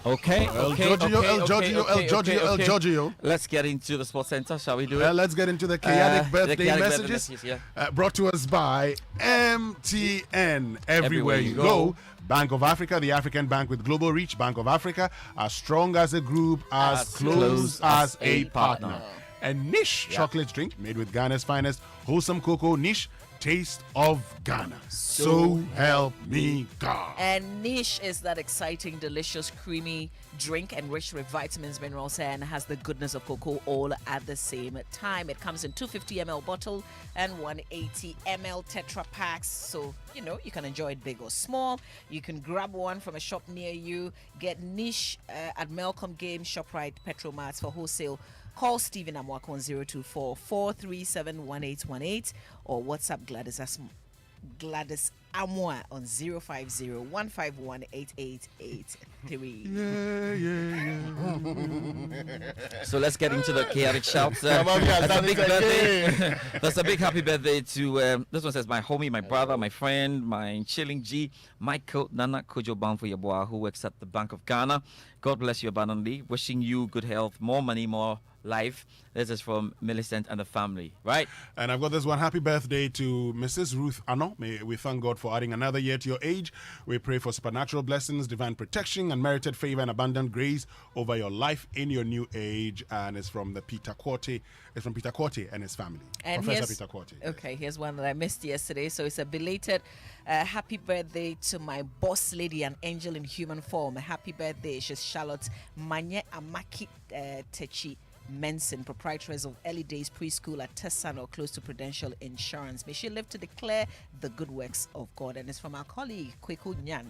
Okay, El okay, Giorgio, okay, El okay, Giorgio, okay, El Giorgio, okay, El okay. Giorgio. Let's get into the sports center, shall we do it? Let's get into the Kayaatic birthday the Kayaatic messages. yeah. Brought to us by MTN. Everywhere you go. Bank of Africa, the African bank with global reach. Bank of Africa, as strong as a group, as close as a partner. And Niche chocolate drink made with Ghana's finest wholesome cocoa. Niche, taste of Ghana. So help me God. And Niche is that exciting, delicious, creamy drink enriched with vitamins, minerals, and has the goodness of cocoa all at the same time. It comes in 250 ml bottle and 180 ml Tetra packs. So, you can enjoy it big or small. You can grab one from a shop near you. Get Niche at Melcom Game, ShopRite, Petromats for wholesale. Call Stephen Amwak on 024-437-1818 or WhatsApp Gladys Amwa on 050-151-8883. So let's get into the chaotic shouts. That's a big birthday. That's a big happy birthday to, this one says, my homie, my brother, my friend, my chilling G, Michael Nana Kojo Bound for Yaboa, who works at the Bank of Ghana. God bless you abundantly. Wishing you good health, more money, more life. This is from Millicent and the family, right? And I've got this one. Happy birthday to Mrs. Ruth Anno. May we thank God for adding another year to your age. We pray for supernatural blessings, divine protection, and merited favor and abundant grace over your life in your new age. And it's from the Peter Quarty. It's from Peter Quarty and his family. And Professor Peter Quarty. Okay, here's one that I missed yesterday. So it's a belated happy birthday to my boss lady, an angel in human form. A happy birthday. She's Charlotte Manye Amaki Techi Menson, proprietress of Early Days Preschool at Tesano, close to Prudential Insurance. May she live to declare the good works of God. And it's from our colleague, Kweku Nyan,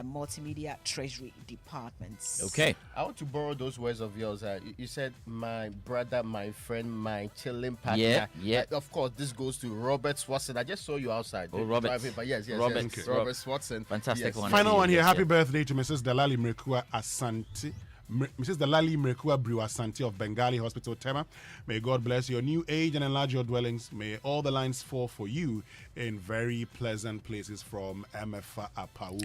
Multimedia Treasury Departments. Okay. I want to borrow those words of yours. You said, my brother, my friend, my chilling partner. Yeah. Of course, this goes to Robert Swatson. I just saw you outside. Oh, Robert. Driving, but yes. Robert. Okay. Robert Swatson. Fantastic one. Final one here. Yes, Happy birthday to Mrs. Dalali Mrekua Asante. Mrs. Dalali Mrekua Brew Asante of Bengali Hospital, Tema. May God bless your new age and enlarge your dwellings. May all the lines fall for you in very pleasant places from MFA Apau.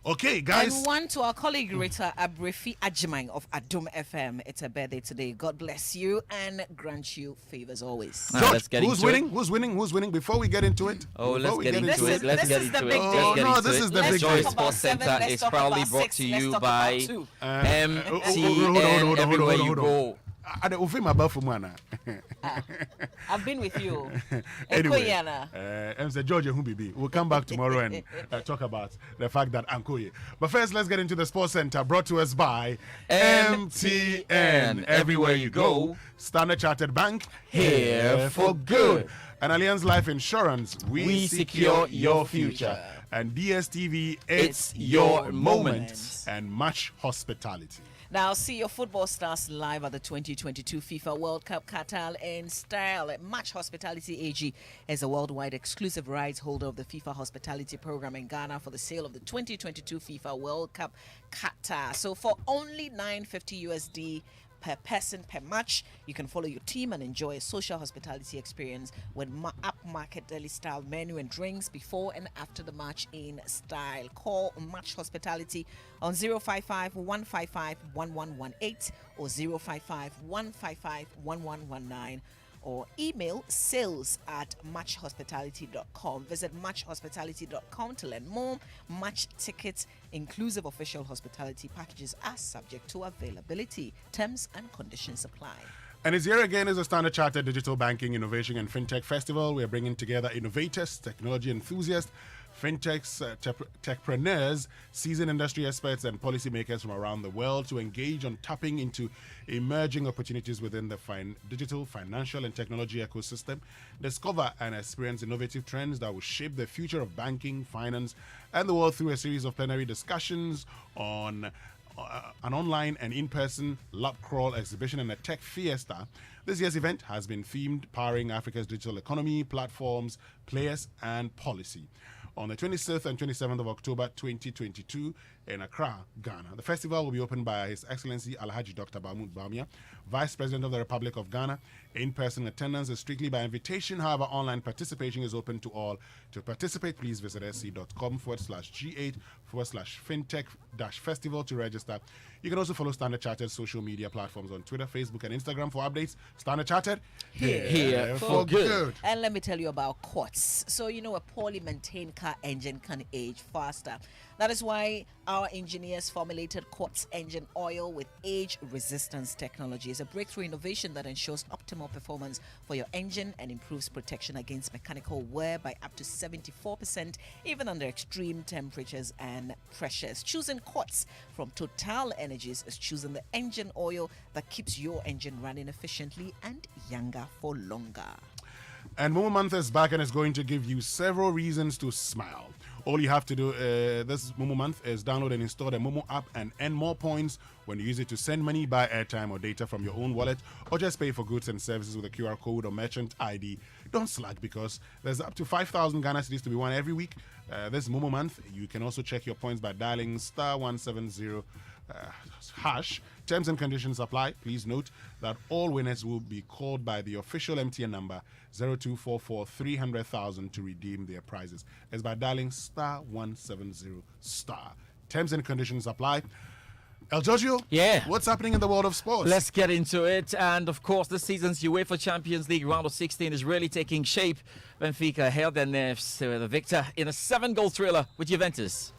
Okay, guys. And one to our colleague Rita Abrefi Ajimang of Adom FM. It's a birthday today. God bless you and grant you favors always. George, who's winning? Who's winning? Before we get into it. Let's get into it. This is the big day. Oh, no, this is the big Joy day. Sports Center is proudly brought to you by MTN. Everywhere you go. I've been with you. Anyway, Mr. George Humbibi. We'll come back tomorrow and talk about the fact that Ankoye. But first, let's get into the Sports Center, brought to us by MTN. Everywhere you go. Standard Chartered Bank, here for good. And Allianz Life Insurance, we secure your future. And DSTV, it's your moment. And Match Hospitality. Now, see your football stars live at the 2022 FIFA World Cup Qatar in style. Match Hospitality AG is a worldwide exclusive rights holder of the FIFA Hospitality Program in Ghana for the sale of the 2022 FIFA World Cup Qatar. So for only $950 USD per person per match, you can follow your team and enjoy a social hospitality experience with upmarket deli style menu and drinks before and after the match in style. Call Match Hospitality on 055-155-1118 or 055-155-1119 or email sales@matchhospitality.com. Visit matchhospitality.com to learn more. Match tickets, inclusive official hospitality packages, are subject to availability. Terms and conditions apply. And it's here again is the Standard Chartered Digital Banking Innovation and FinTech Festival. We're bringing together innovators, technology enthusiasts, fintechs, techpreneurs, seasoned industry experts, and policymakers from around the world to engage on tapping into emerging opportunities within the digital, financial, and technology ecosystem. Discover and experience innovative trends that will shape the future of banking, finance, and the world through a series of plenary discussions on an online and in-person lab crawl exhibition and a tech fiesta. This year's event has been themed Powering Africa's Digital Economy, Platforms, Players, and Policy. On the 26th and 27th of October 2022, in Accra, Ghana. The festival will be opened by His Excellency Alhaji Dr. Mahmoud Bawumia, Vice President of the Republic of Ghana. In-person attendance is strictly by invitation. However, online participation is open to all. To participate, please visit sc.com/G8/fintech-festival to register. You can also follow Standard Chartered's social media platforms on Twitter, Facebook, and Instagram for updates. Standard Chartered, Here for good. And let me tell you about quartz. So, a poorly maintained car engine can age faster. That is why our engineers formulated quartz engine oil with age resistance technology. It's a breakthrough innovation that ensures optimal performance for your engine and improves protection against mechanical wear by up to 74%, even under extreme temperatures and pressures. Choosing quartz from Total Energies is choosing the engine oil that keeps your engine running efficiently and younger for longer. And Momo Month is back and is going to give you several reasons to smile. All you have to do this Momo Month is download and install the Momo app and earn more points when you use it to send money, buy airtime or data from your own wallet, or just pay for goods and services with a QR code or merchant ID. Don't slack because there's up to 5,000 Ghana cedis to be won every week. This Momo Month, you can also check your points by dialing *170 hash. Terms and conditions apply. Please note that all winners will be called by the official MTN number 0244 300,000 to redeem their prizes. It's by dialing *170 *. Terms and conditions apply. El Giorgio, Yeah. what's happening in the world of sports? Let's get into it. And of course, this season's UEFA Champions League round of 16 is really taking shape. Benfica held their nerves with the victor in a 7-goal thriller with Juventus.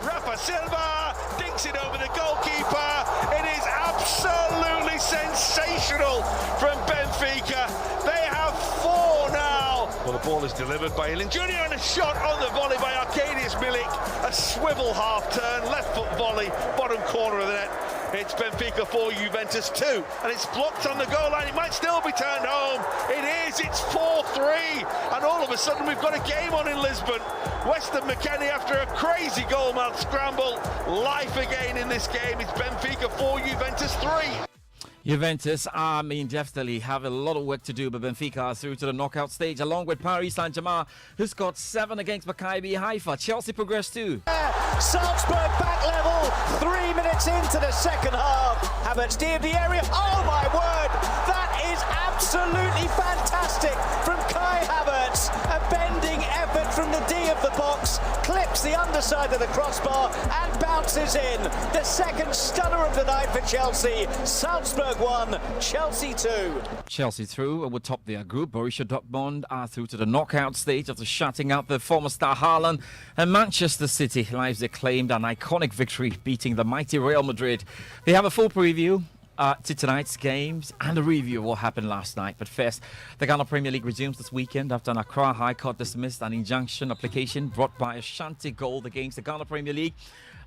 Rafa Silva dinks it over the goalkeeper. It is absolutely sensational from Benfica. They have 4 now. Well, the ball is delivered by Ilin Jr. and a shot on the volley by Arkadiusz Milik. A swivel half turn, left foot volley, bottom corner of the net. It's Benfica 4, Juventus 2, and it's blocked on the goal line. It might still be turned home. It is. It's 4-3, and all of a sudden we've got a game on in Lisbon. Weston McKennie, after a crazy goal-mouth scramble, life again in this game. It's Benfica 4, Juventus 3. Juventus, definitely have a lot of work to do, but Benfica are through to the knockout stage, along with Paris Saint-Germain, who scored 7 against Maccabi Haifa. Chelsea progressed too. Salzburg back level, 3 minutes into the second half. Havertz steered the area. Oh my word, that is absolutely fantastic from Kai Havertz. A bending effort from the D of the box, clips the underside of the crossbar and bounces in. The second stunner of the night for Chelsea. Salzburg 1, Chelsea 2. Chelsea through and will top their group. Borussia Dortmund are through to the knockout stage after shutting out the former star Haaland. And Manchester City lives acclaimed an iconic victory, beating the mighty Real Madrid. They have a full preview to tonight's games and a review of what happened last night. But first, the Ghana Premier League resumes this weekend after an Accra High Court dismissed an injunction application brought by Ashanti Gold against the Ghana Premier League.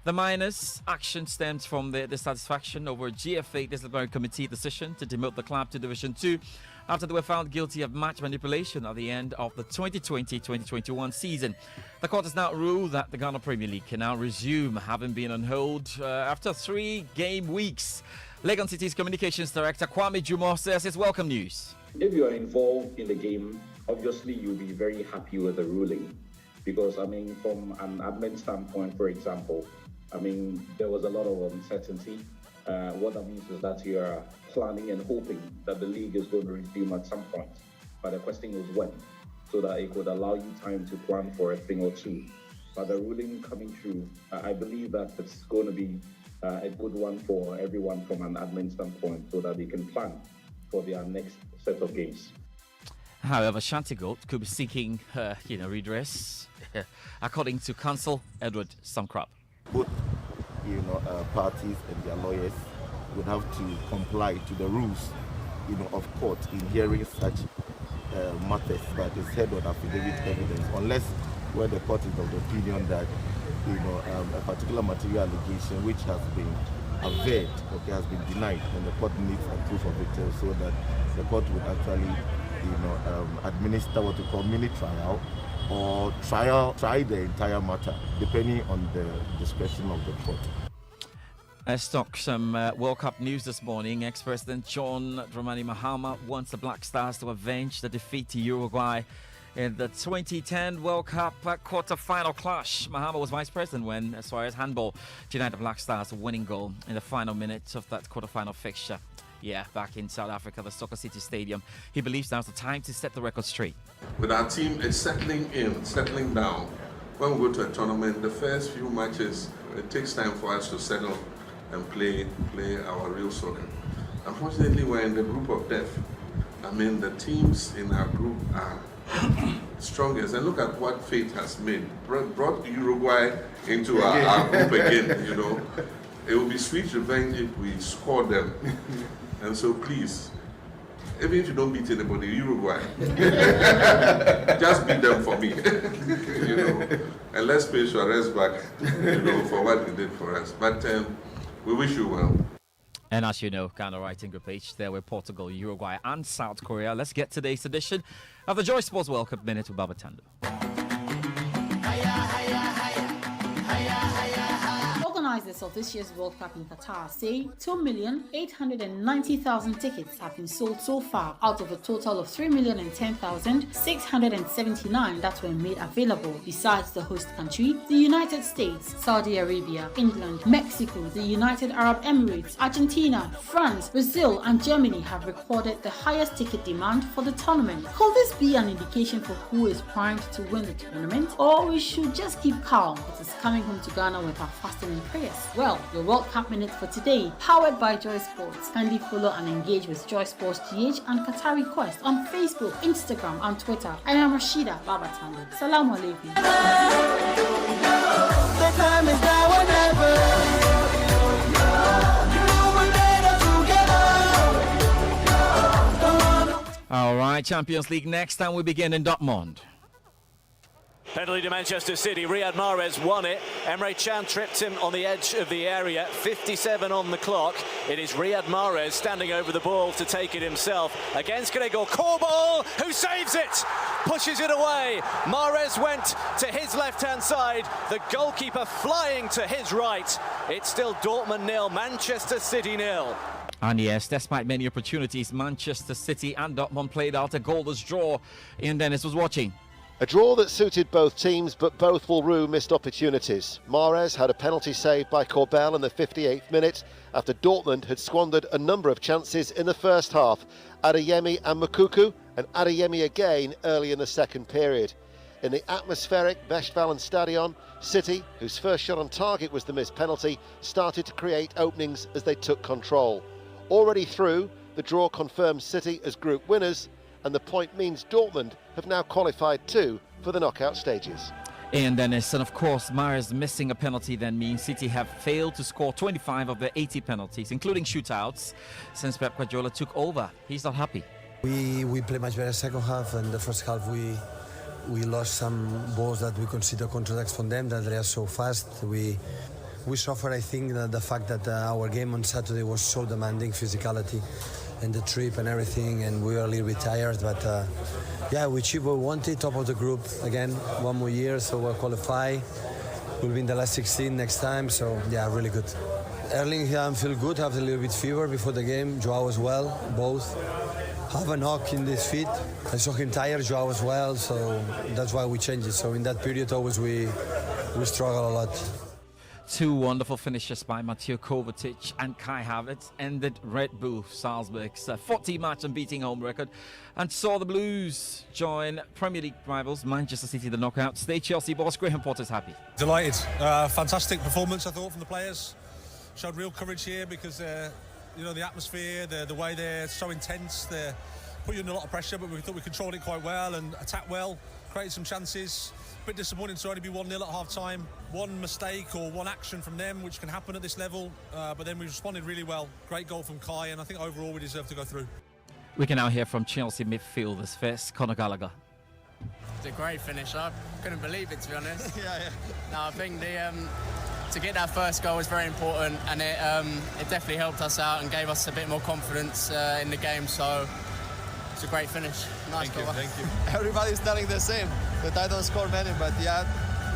The miners' action stems from their dissatisfaction over a GFA disciplinary committee decision to demote the club to Division 2 after they were found guilty of match manipulation at the end of the 2020-2021 season. The court has now ruled that the Ghana Premier League can now resume, having been on hold after 3 game weeks. Legon City's Communications Director Kwame Jumo says it's welcome news. If you are involved in the game, obviously you'll be very happy with the ruling. Because, from an admin standpoint, for example, there was a lot of uncertainty. What that means is that you are planning and hoping that the league is going to resume at some point. But the question was when, so that it could allow you time to plan for a thing or two. But the ruling coming through, I believe that it's going to be a good one for everyone from an admin standpoint, so that they can plan for their next set of games. However, Ashanti Gold could be seeking, redress, according to counsel Edward Samkrap. Both, parties and their lawyers would have to comply to the rules, of court in hearing such matters that is heard on affidavit evidence, unless where the court is of the opinion that, a particular material allegation which has been averred, has been denied, and the court needs a proof of it, so that the court would actually, administer what we call mini trial, or try the entire matter, depending on the discretion of the court. Let's talk some World Cup news this morning. Ex-President John Dramani Mahama wants the Black Stars to avenge the defeat to Uruguay In the 2010 World Cup quarter-final clash, Mahama was vice president when Suarez handball denied the Black Stars a winning goal in the final minutes of that quarter-final fixture. Yeah, back in South Africa, the Soccer City Stadium. He believes now's the time to set the record straight. With our team, it's settling down. When we go to a tournament, the first few matches, it takes time for us to settle and play our real soccer. Unfortunately, we're in the group of death. I mean, the teams in our group are strongest, and look at what fate has made. Brought Uruguay into our group again, you know. It will be sweet revenge if we score them. And so please, even if you don't beat anybody, Uruguay, just beat them for me, you know. And let's pay Suarez back, you know, for what he did for us. But we wish you well. And as you know, Ghana right in Group H, there were Portugal, Uruguay and South Korea. Let's get today's edition of the Joy Sports World Cup Minute with Baba Tando. Organisers of this year's World Cup in Qatar say 2,890,000 tickets have been sold so far out of a total of 3,010,679 that were made available. Besides the host country, the United States, Saudi Arabia, England, Mexico, the United Arab Emirates, Argentina, France, Brazil and Germany have recorded the highest ticket demand for the tournament. Could this be an indication for who is primed to win the tournament? Or we should just keep calm? It is coming home to Ghana with our fasting and prayers. Well, your World Cup Minute for today, powered by Joy Sports. Kindly follow and engage with Joy Sports GH and Qatari Quest on Facebook, Instagram and Twitter. I am Rashida Babatando. Salaam alaikum. The time is now or never. All right, Champions League next time we begin in Dortmund. Penalty to Manchester City. Riyad Mahrez won it. Emre Can tripped him on the edge of the area. 57 on the clock. It is Riyad Mahrez standing over the ball to take it himself against Gregor Kobel, who saves it, pushes it away. Mahrez went to his left-hand side. The goalkeeper flying to his right. It's still Dortmund 0, Manchester City 0. And yes, despite many opportunities, Manchester City and Dortmund played out a goalless draw. Ian Dennis was watching. A draw that suited both teams, but both will rue missed opportunities. Mahrez had a penalty saved by Corbell in the 58th minute after Dortmund had squandered a number of chances in the first half. Adeyemi and Moukoko, and Adeyemi again early in the second period. In the atmospheric Westfalenstadion, City, whose first shot on target was the missed penalty, started to create openings as they took control. Already through, the draw confirms City as group winners, and the point means Dortmund have now qualified too for the knockout stages. And Dennis, and of course, Mahrez missing a penalty then means City have failed to score 25 of their 80 penalties, including shootouts, since Pep Guardiola took over. He's not happy. We played much better second half, and the first half we lost some balls that we consider counterattacks from them, that they are so fast. We suffered, I think, the fact that our game on Saturday was so demanding, physicality and the trip and everything, and we were a little bit tired, but yeah, we achieved what we wanted, top of the group again, one more year, so we'll qualify. We'll be in the last 16 next time, so yeah, really good. Erling feel good, have a little bit fever before the game, Joao as well, both. Have a knock in his feet. I saw him tired, Joao as well, so that's why we changed it. So in that period always we struggle a lot. Two wonderful finishes by Mateo Kovacic and Kai Havertz ended Red Bull Salzburg's 40-match unbeaten home record and saw the Blues join Premier League rivals Manchester City in the knockout stage. Chelsea boss Graham Potter's happy. Delighted. Fantastic performance, I thought, from the players. Showed real courage here because you know, the atmosphere, the way they're so intense, they put you under a lot of pressure, but we thought we controlled it quite well and attacked well, created some chances. A bit disappointing to only be 1-0 at half-time. One mistake or one action from them, which can happen at this level, but then we responded really well. Great goal from Kai, and I think overall we deserve to go through. We can now hear from Chelsea midfielders first, Conor Gallagher. It's a great finish. I couldn't believe it, to be honest. Yeah. No, I think to get that first goal was very important, and it definitely helped us out and gave us a bit more confidence in the game. So it's a great finish. Nice goal. Thank you. Everybody's telling the same, that I don't score many, but yeah,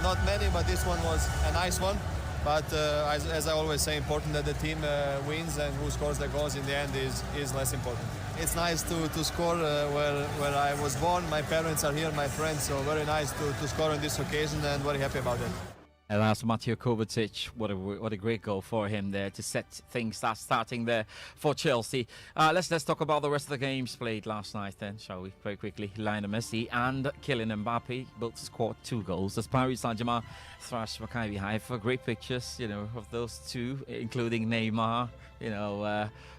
not many, but this one was a nice one. But as I always say, important that the team wins, and who scores the goals in the end is less important. It's nice to score where I was born. My parents are here, my friends, so very nice to score on this occasion, and very happy about it. And that's Mateo Kovacic. What a great goal for him there to set things starting there for Chelsea. Let's talk about the rest of the games played last night then, shall we? Very quickly. Lionel Messi and Kylian Mbappe both scored 2 goals as Paris Saint-Germain thrashed Maccabi Haifa. Great pictures, of those two, including Neymar,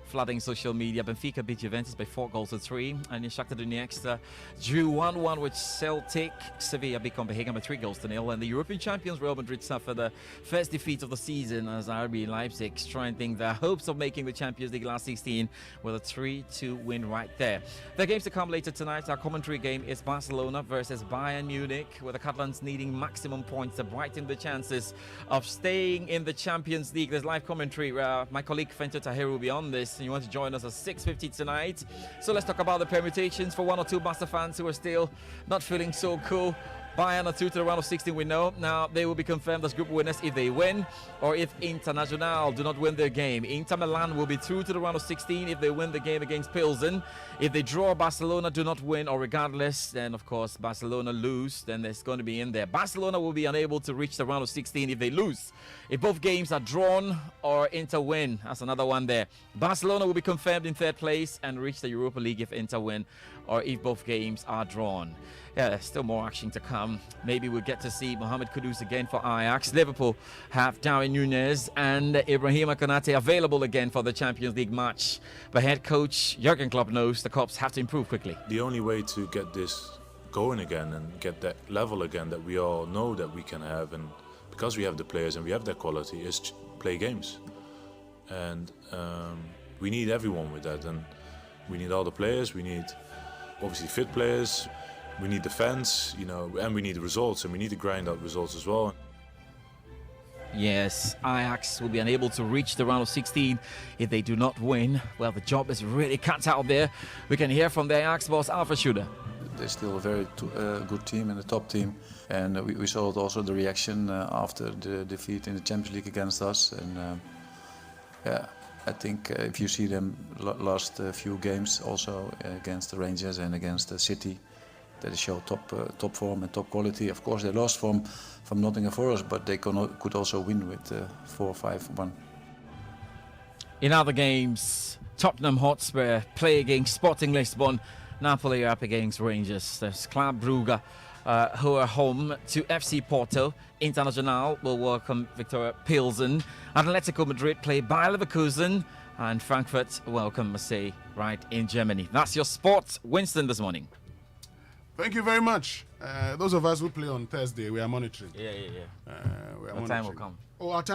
flooding social media. Benfica beat Juventus by 4-3, and Shakhtar Donetsk drew 1-1 with Celtic. Sevilla beat Copenhagen by 3-0, and the European champions Real Madrid suffered the first defeat of the season as RB Leipzig strengthening their hopes of making the Champions League last 16 with a 3-2 win right there. The games to come later tonight. Our commentary game is Barcelona versus Bayern Munich, with the Catalans needing maximum points to brighten the chances of staying in the Champions League. There's live commentary. My colleague Fento Tahir will be on this. You want to join us at 6:50 tonight. So let's talk about the permutations for one or two Barca fans who are still not feeling so cool. Bayern are through to the round of 16, we know. Now, they will be confirmed as group winners if they win, or if Internazionale do not win their game. Inter Milan will be through to the round of 16 if they win the game against Pilsen. If they draw, Barcelona do not win, or regardless, then of course Barcelona lose, then there's going to be in there. Barcelona will be unable to reach the round of 16 if they lose. If both games are drawn or Inter win, that's another one there. Barcelona will be confirmed in 3rd place and reach the Europa League if Inter win, or if both games are drawn. Yeah, there's still more action to come. Maybe we'll get to see Mohamed Kudus again for Ajax. Liverpool have Darwin Núñez and Ibrahima Konate available again for the Champions League match. But head coach Jurgen Klopp knows the Cops have to improve quickly. The only way to get this going again and get that level again that we all know that we can have, and because we have the players and we have that quality, is play games. And we need everyone with that. And we need all the players. We need obviously fit players. We need the fans, and we need the results, and we need to grind out results as well. Yes, Ajax will be unable to reach the round of 16 if they do not win. Well, the job is really cut out there. We can hear from the Ajax boss, Alpha Shooter. They're still a very good team and a top team. And we saw it also, the reaction after the defeat in the Champions League against us. And I think if you see them last few games also against the Rangers and against the City, they show top form and top quality. Of course, they lost from Nottingham Forest, but they could also win with 4-5-1. In other games, Tottenham Hotspur play against Sporting Lisbon. Napoli are up against Rangers. There's Club Brugge, who are home to FC Porto. Internazionale will welcome Victoria Pilsen. Atletico Madrid play Bayer Leverkusen. And Frankfurt welcome Marseille right in Germany. That's your sports, Winston, this morning. Thank you very much. Those of us who play on Thursday, we are monitoring. Yeah. What time will come? Oh, our time